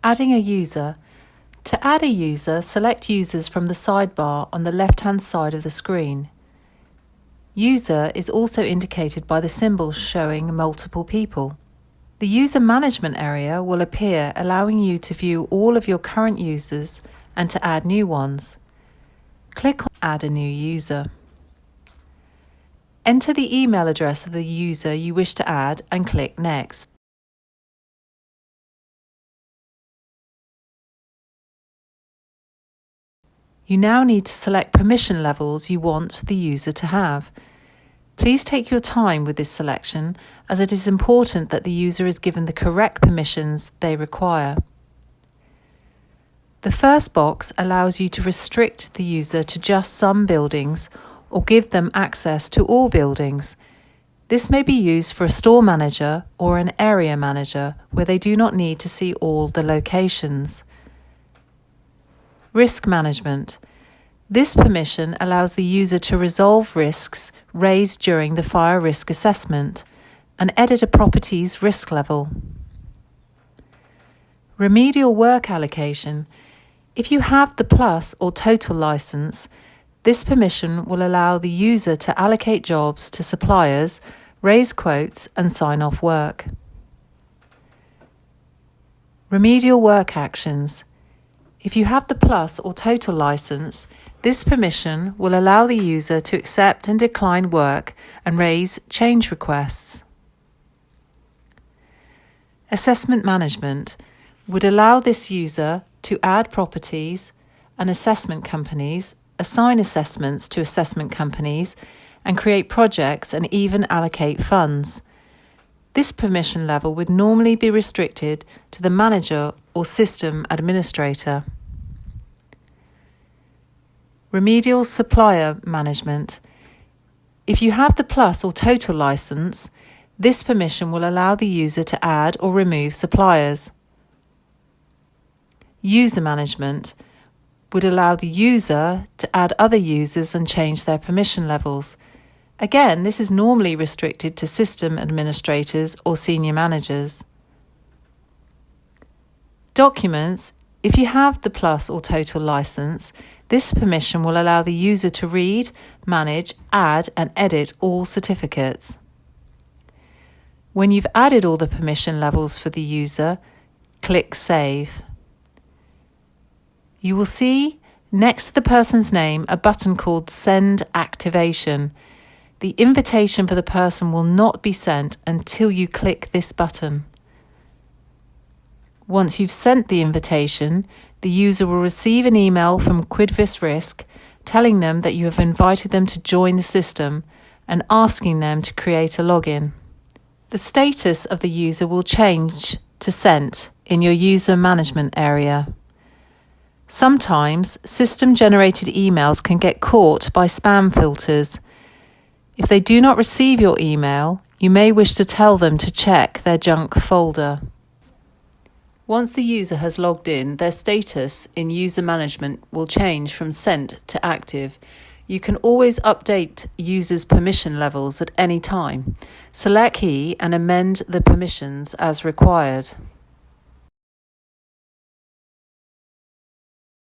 Adding a user. To add a user, select Users from the sidebar on the left-hand side of the screen. User is also indicated by the symbol showing multiple people. The User Management area will appear, allowing you to view all of your current users and to add new ones. Click on Add a new user. Enter the email address of the user you wish to add and click Next. You now need to select permission levels you want the user to have. Please take your time with this selection, as it is important that the user is given the correct permissions they require. The first box allows you to restrict the user to just some buildings or give them access to all buildings. This may be used for a store manager or an area manager where they do not need to see all the locations. Risk management. This permission allows the user to resolve risks raised during the fire risk assessment and edit a property's risk level. Remedial work allocation. If you have the Plus or Total license, this permission will allow the user to allocate jobs to suppliers, raise quotes, and sign off work. Remedial work actions. If you have the Plus or Total license, this permission will allow the user to accept and decline work and raise change requests. Assessment management would allow this user to add properties and assessment companies, assign assessments to assessment companies, and create projects and even allocate funds. This permission level would normally be restricted to the manager or system administrator. Remedial supplier management. If you have the Plus or Total license, this permission will allow the user to add or remove suppliers. User management would allow the user to add other users and change their permission levels. Again, this is normally restricted to system administrators or senior managers. Documents. If you have the Plus or Total license, this permission will allow the user to read, manage, add, and edit all certificates. When you've added all the permission levels for the user, click Save. You will see next to the person's name a button called Send Activation. The invitation for the person will not be sent until you click this button. Once you've sent the invitation, the user will receive an email from Quidvis Risk telling them that you have invited them to join the system and asking them to create a login. The status of the user will change to Sent in your user management area. Sometimes system-generated emails can get caught by spam filters. If they do not receive your email, you may wish to tell them to check their junk folder. Once the user has logged in, their status in user management will change from sent to active. You can always update users' permission levels at any time. Select Key and amend the permissions as required.